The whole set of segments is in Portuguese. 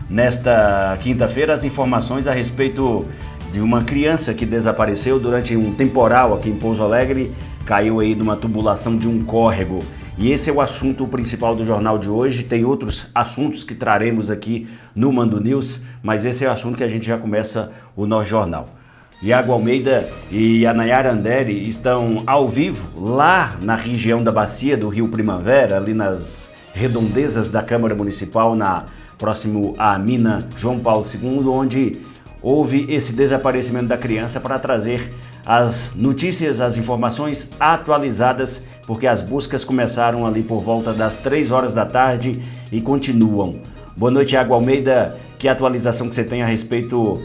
nesta quinta-feira as informações a respeito de uma criança que desapareceu durante um temporal aqui em Pouso Alegre, caiu aí numa tubulação de um córrego. E esse é o assunto principal do jornal de hoje. Tem outros assuntos que traremos aqui no Mando News, mas esse é o assunto que a gente já começa o nosso jornal. Iago Almeida e a Nayara Andere estão ao vivo lá na região da bacia do Rio Primavera, ali nas redondezas da Câmara Municipal, próximo à mina João Paulo II, onde houve esse desaparecimento da criança, para trazer as notícias, as informações atualizadas, porque as buscas começaram ali por volta das 3 horas da tarde e continuam. Boa noite, Iago Almeida. Que atualização que você tem a respeito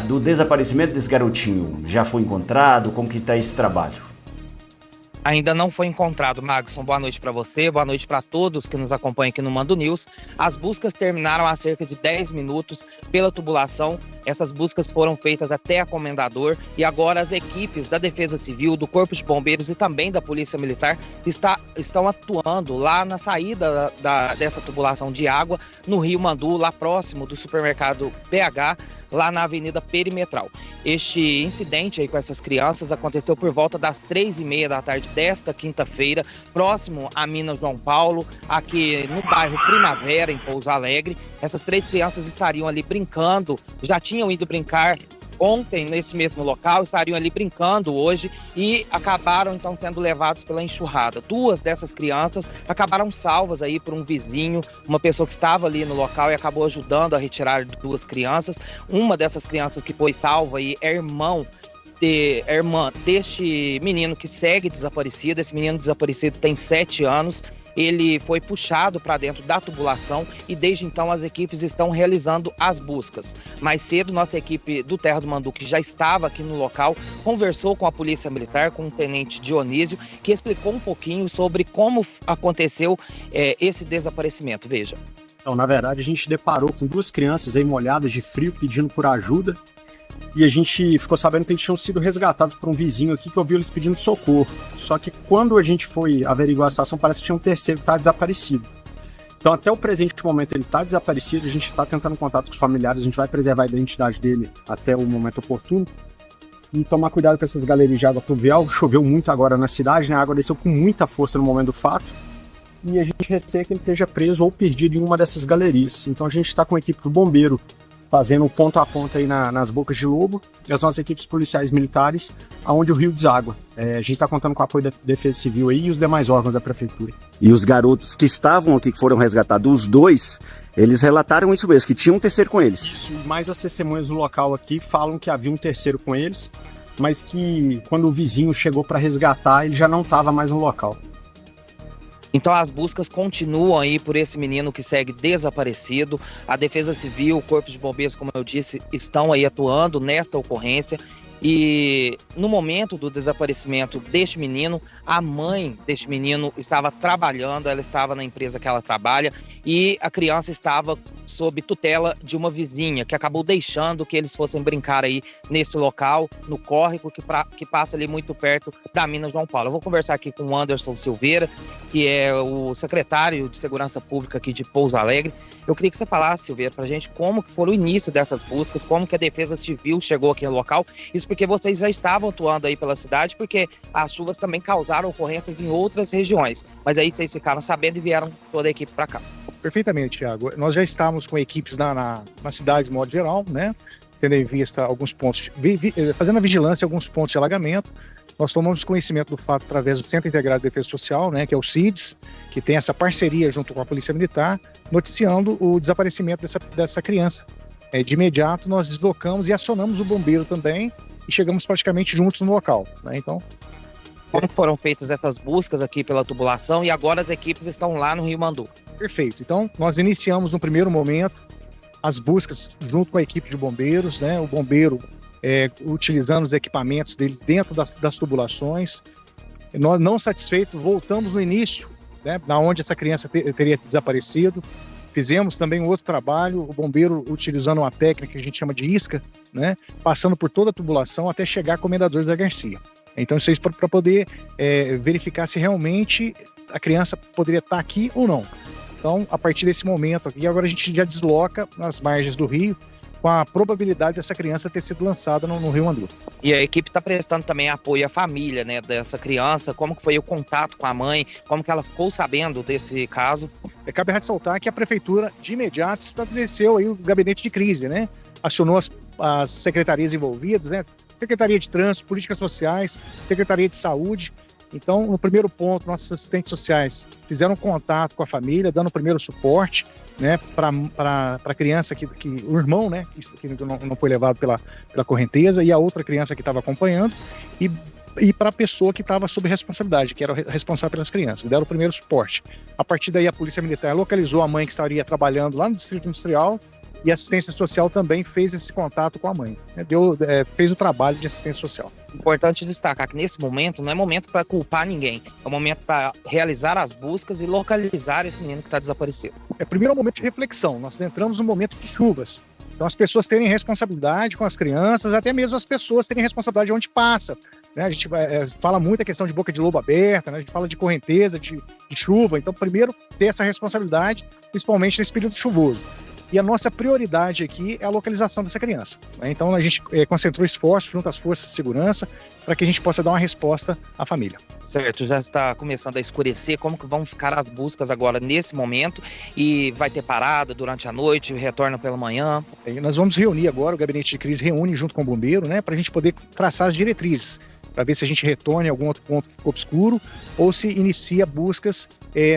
do desaparecimento desse garotinho? Já foi encontrado? Como que está esse trabalho? Ainda não foi encontrado, Magson. Boa noite para você, boa noite para todos que nos acompanham aqui no Mando News. As buscas terminaram há cerca de 10 minutos pela tubulação. Essas buscas foram feitas até a Comendador e agora as equipes da Defesa Civil, do Corpo de Bombeiros e também da Polícia Militar estão atuando lá na saída dessa tubulação de água no Rio Mandu, lá próximo do supermercado PH, lá na Avenida Perimetral. Este incidente aí com essas crianças aconteceu por volta das 3h30 da tarde desta quinta-feira, próximo à mina João Paulo, aqui no bairro Primavera, em Pouso Alegre. Essas 3 crianças estariam ali brincando, já tinham ido brincar ontem nesse mesmo local, estariam ali brincando hoje e acabaram então sendo levados pela enxurrada. 2 dessas crianças acabaram salvas aí por um vizinho, uma pessoa que estava ali no local e acabou ajudando a retirar 2 crianças. Uma dessas crianças que foi salva aí é irmã deste menino que segue desaparecido. Esse menino desaparecido tem 7 anos. Ele foi puxado para dentro da tubulação e desde então as equipes estão realizando as buscas. Mais cedo, nossa equipe do Terra do Mandu, que já estava aqui no local, conversou com a Polícia Militar, com o Tenente Dionísio, que explicou um pouquinho sobre como aconteceu esse desaparecimento. Veja. Então, na verdade, a gente deparou com 2 crianças aí molhadas de frio pedindo por ajuda. E a gente ficou sabendo que eles tinham sido resgatados por um vizinho aqui que ouviu eles pedindo socorro. Só que quando a gente foi averiguar a situação, parece que tinha um terceiro que estava desaparecido. Então, até o presente momento, ele está desaparecido. A gente está tentando contato com os familiares, a gente vai preservar a identidade dele até o momento oportuno. E tomar cuidado com essas galerias de água pluvial. Choveu muito agora na cidade, né? A água desceu com muita força no momento do fato. E a gente receia que ele seja preso ou perdido em uma dessas galerias. Então, a gente está com a equipe do bombeiro fazendo ponto a ponto aí nas bocas de lobo, e as nossas equipes policiais militares, aonde o rio deságua. A gente está contando com o apoio da Defesa Civil aí e os demais órgãos da Prefeitura. E os garotos que estavam aqui, que foram resgatados, os 2, eles relataram isso mesmo, que tinha um terceiro com eles. Isso, mais as testemunhas do local aqui falam que havia um terceiro com eles, mas que quando o vizinho chegou para resgatar, ele já não estava mais no local. Então as buscas continuam aí por esse menino que segue desaparecido. A Defesa Civil, o Corpo de Bombeiros, como eu disse, estão aí atuando nesta ocorrência. E no momento do desaparecimento deste menino, a mãe deste menino estava trabalhando, ela estava na empresa que ela trabalha, e a criança estava sob tutela de uma vizinha, que acabou deixando que eles fossem brincar aí nesse local, no córrego que passa ali muito perto da mina João Paulo. Eu vou conversar aqui com o Anderson Silveira, que é o secretário de Segurança Pública aqui de Pouso Alegre. Eu queria que você falasse, Silveira, pra gente como que foi o início dessas buscas, como que a Defesa Civil chegou aqui no local. Isso porque vocês já estavam atuando aí pela cidade, porque as chuvas também causaram ocorrências em outras regiões. Mas aí vocês ficaram sabendo e vieram toda a equipe para cá. Perfeitamente, Thiago. Nós já estávamos com equipes na cidade de modo geral, né? Tendo em vista alguns pontos, fazendo a vigilância em alguns pontos de alagamento. Nós tomamos conhecimento do fato através do Centro Integrado de Defesa Social, né, que é o CIDS, que tem essa parceria junto com a Polícia Militar, noticiando o desaparecimento dessa criança. De imediato, nós deslocamos e acionamos o bombeiro também e chegamos praticamente juntos no local, né? Então, como foram feitas essas buscas aqui pela tubulação e agora as equipes estão lá no Rio Mandu? Perfeito. Então, nós iniciamos no primeiro momento as buscas junto com a equipe de bombeiros, né? O bombeiro utilizando os equipamentos dele dentro das tubulações. Nós, não satisfeitos, voltamos no início, né? Na onde essa criança teria desaparecido. Fizemos também um outro trabalho, o bombeiro utilizando uma técnica que a gente chama de isca, né? Passando por toda a tubulação até chegar a Comendadores da Garcia. Então isso é para poder verificar se realmente a criança poderia estar aqui ou não. Então, a partir desse momento aqui, agora a gente já desloca nas margens do rio, com a probabilidade dessa criança ter sido lançada no Rio Mandu. E a equipe está prestando também apoio à família, né, dessa criança, como que foi o contato com a mãe, como que ela ficou sabendo desse caso. Cabe ressaltar que a prefeitura, de imediato, estabeleceu aí o gabinete de crise, né? Acionou as secretarias envolvidas, né? Secretaria de Trânsito, Políticas Sociais, Secretaria de Saúde. Então, no primeiro ponto, nossos assistentes sociais fizeram contato com a família, dando o primeiro suporte, né, para a criança que o irmão, né, que não foi levado pela correnteza, e a outra criança que estava acompanhando, e para a pessoa que estava sob responsabilidade, que era o responsável pelas crianças, deram o primeiro suporte. A partir daí, a Polícia Militar localizou a mãe que estaria trabalhando lá no Distrito Industrial, e a assistência social também fez esse contato com a mãe, né? Fez o trabalho de assistência social. Importante destacar que nesse momento não é momento para culpar ninguém, é um momento para realizar as buscas e localizar esse menino que está desaparecido. Primeiro é um momento de reflexão, nós entramos num momento de chuvas, então as pessoas terem responsabilidade com as crianças, até mesmo as pessoas terem responsabilidade onde passa, né? A gente fala muito a questão de boca de lobo aberta, né? A gente fala de correnteza, de chuva, então primeiro ter essa responsabilidade, principalmente nesse período chuvoso. E a nossa prioridade aqui é a localização dessa criança, né? Então a gente concentrou esforços junto às forças de segurança para que a gente possa dar uma resposta à família. Certo, já está começando a escurecer, como que vão ficar as buscas agora nesse momento? E vai ter parada durante a noite, retorna pela manhã? Nós vamos reunir agora, o gabinete de crise reúne junto com o bombeiro, né, para a gente poder traçar as diretrizes, para ver se a gente retorna em algum outro ponto que ficou obscuro ou se inicia buscas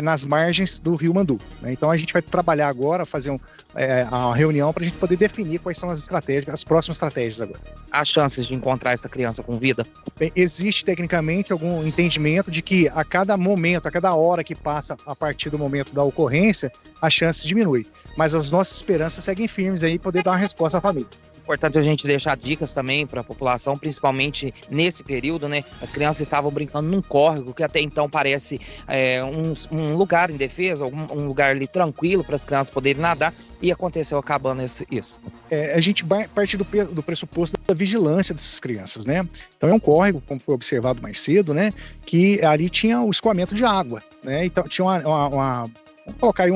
nas margens do Rio Mandu, né? Então a gente vai trabalhar agora, fazer uma reunião para a gente poder definir quais são as próximas estratégias agora. Há chances de encontrar essa criança com vida? Bem, existe tecnicamente algum entendimento de que a cada momento, a cada hora que passa a partir do momento da ocorrência, a chance diminui. Mas as nossas esperanças seguem firmes aí, poder dar uma resposta à família. Importante a gente deixar dicas também para a população, principalmente nesse período, né? As crianças estavam brincando num córrego que até então parece um lugar indefeso, um lugar ali tranquilo para as crianças poderem nadar, e aconteceu acabando isso. A gente parte do pressuposto da vigilância dessas crianças, né? Então é um córrego, como foi observado mais cedo, né? Que ali tinha o escoamento de água, né? Então tinha vamos colocar aí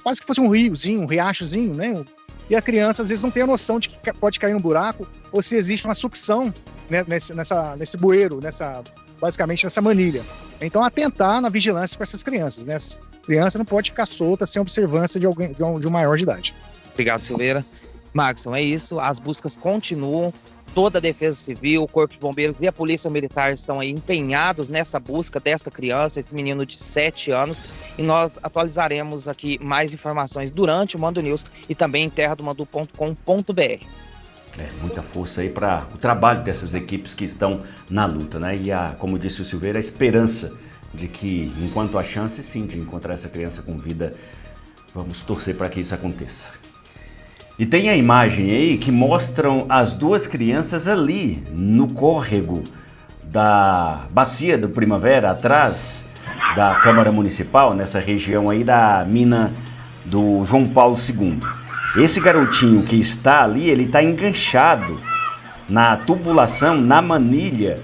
quase que fosse um riozinho, um riachozinho, né? E a criança às vezes não tem a noção de que pode cair no buraco ou se existe uma sucção, né, nesse bueiro, basicamente nessa manilha. Então atentar na vigilância com essas crianças, né? Essa criança não pode ficar solta sem observância de um maior de idade. Obrigado, Silveira. Magson, é isso, as buscas continuam, toda a Defesa Civil, o Corpo de Bombeiros e a Polícia Militar estão aí empenhados nessa busca dessa criança, esse menino de 7 anos, e nós atualizaremos aqui mais informações durante o Mando News e também em terradomando.com.br. Muita força aí para o trabalho dessas equipes que estão na luta, né? E como disse o Silveira, a esperança de que, enquanto há chance, sim, de encontrar essa criança com vida, vamos torcer para que isso aconteça. E tem a imagem aí que mostram as duas crianças ali no córrego da Bacia do Primavera, atrás da Câmara Municipal, nessa região aí da mina do João Paulo II. Esse garotinho que está ali, ele está enganchado na tubulação, na manilha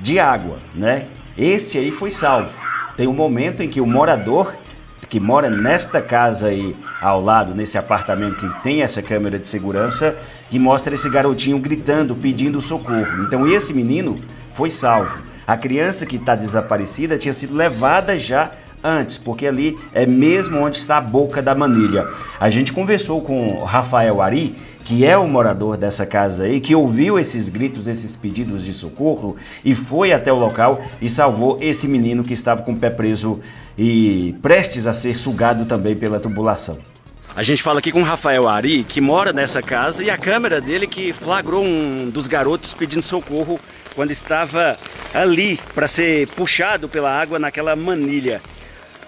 de água, né? Esse aí foi salvo. Tem um momento em que o morador que mora nesta casa aí ao lado, nesse apartamento que tem essa câmera de segurança, que mostra esse garotinho gritando, pedindo socorro. Então esse menino foi salvo. A criança que está desaparecida tinha sido levada já antes, porque ali é mesmo onde está a boca da manilha. A gente conversou com o Rafael Ari, que é o morador dessa casa aí, que ouviu esses gritos, esses pedidos de socorro e foi até o local e salvou esse menino que estava com o pé preso e prestes a ser sugado também pela tubulação. A gente fala aqui com o Rafael Ari, que mora nessa casa, e a câmera dele que flagrou um dos garotos pedindo socorro quando estava ali para ser puxado pela água naquela manilha.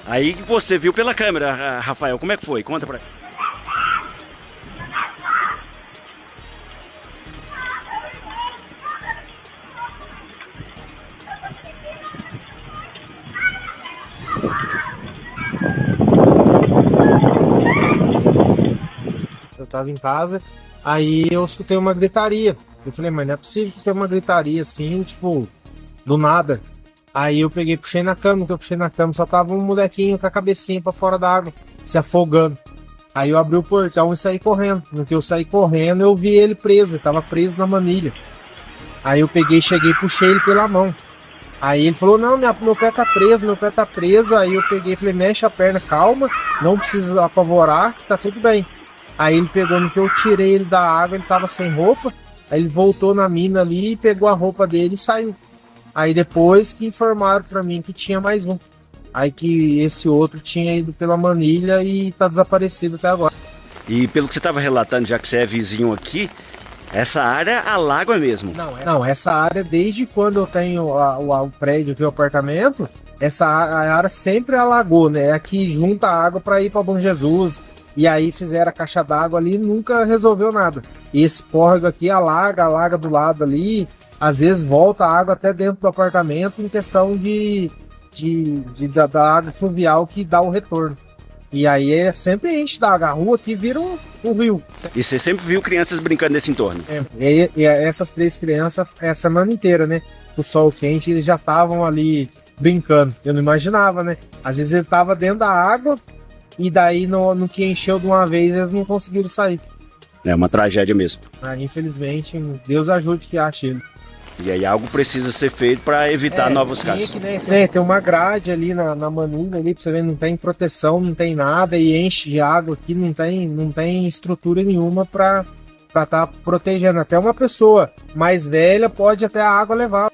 Aí você viu pela câmera, Rafael, como é que foi? Conta pra mim. Eu tava em casa, aí eu escutei uma gritaria. Eu falei, mas não é possível ter uma gritaria assim, tipo, do nada. Aí eu peguei, puxei na cama, só tava um molequinho com a cabecinha pra fora da água, se afogando. Aí eu abri o portão e saí correndo. No que eu saí correndo, eu vi ele preso, ele tava preso na manilha. Aí eu peguei, cheguei e puxei ele pela mão. Aí ele falou, não, meu pé tá preso. Aí eu peguei e falei, mexe a perna, calma, não precisa apavorar, que tá tudo bem. Aí ele pegou, no que eu tirei ele da água, ele tava sem roupa. Aí ele voltou na mina ali, pegou a roupa dele e saiu. Aí depois que informaram pra mim que tinha mais um. Aí que esse outro tinha ido pela manilha e tá desaparecido até agora. E pelo que você estava relatando, já que você é vizinho aqui, essa área alaga mesmo? Não, essa área, desde quando eu tenho o prédio aqui, o apartamento, essa área sempre alagou, né? Aqui junta água para ir para Bom Jesus, e aí fizeram a caixa d'água ali e nunca resolveu nada. E esse córrego aqui alaga do lado ali, às vezes volta a água até dentro do apartamento em questão da água fluvial que dá o retorno. E aí sempre enche d'água, a rua aqui vira um rio. E você sempre viu crianças brincando nesse entorno? E essas 3 crianças, a semana inteira, né? O sol quente, eles já estavam ali brincando. Eu não imaginava, né? Às vezes ele estava dentro da água e daí no que encheu de uma vez, eles não conseguiram sair. É uma tragédia mesmo. Infelizmente, Deus ajude que ache ele. E aí algo precisa ser feito para evitar novos casos. Tem uma grade ali na manilha ali, pra você ver, não tem proteção, não tem nada, e enche de água aqui, não tem estrutura nenhuma para estar protegendo. Até uma pessoa mais velha pode até a água levar.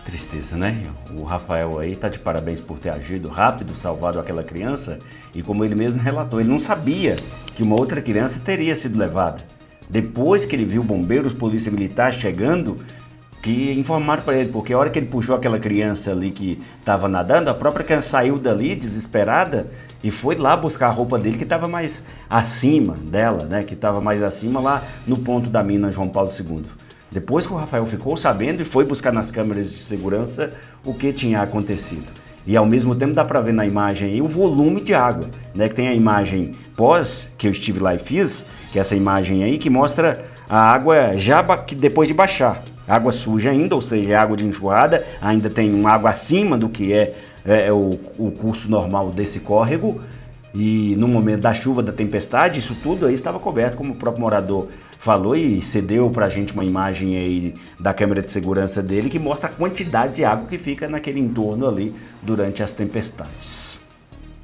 Tristeza, né? O Rafael aí tá de parabéns por ter agido rápido, salvado aquela criança, e como ele mesmo relatou, ele não sabia que uma outra criança teria sido levada. Depois que ele viu bombeiros, polícia militar chegando, que informaram para ele, porque a hora que ele puxou aquela criança ali que estava nadando, a própria criança saiu dali desesperada e foi lá buscar a roupa dele que estava mais acima dela, né? Que estava mais acima lá no ponto da mina João Paulo II. Depois que o Rafael ficou sabendo e foi buscar nas câmeras de segurança o que tinha acontecido. E ao mesmo tempo dá para ver na imagem aí o volume de água, né? Que tem a imagem pós, que eu estive lá e fiz, que é essa imagem aí que mostra a água já depois de baixar. Água suja ainda, ou seja, é água de enxurrada, ainda tem uma água acima do que é o curso normal desse córrego. E no momento da chuva, da tempestade, isso tudo aí estava coberto, como o próprio morador falou, e cedeu pra gente uma imagem aí da câmera de segurança dele que mostra a quantidade de água que fica naquele entorno ali durante as tempestades.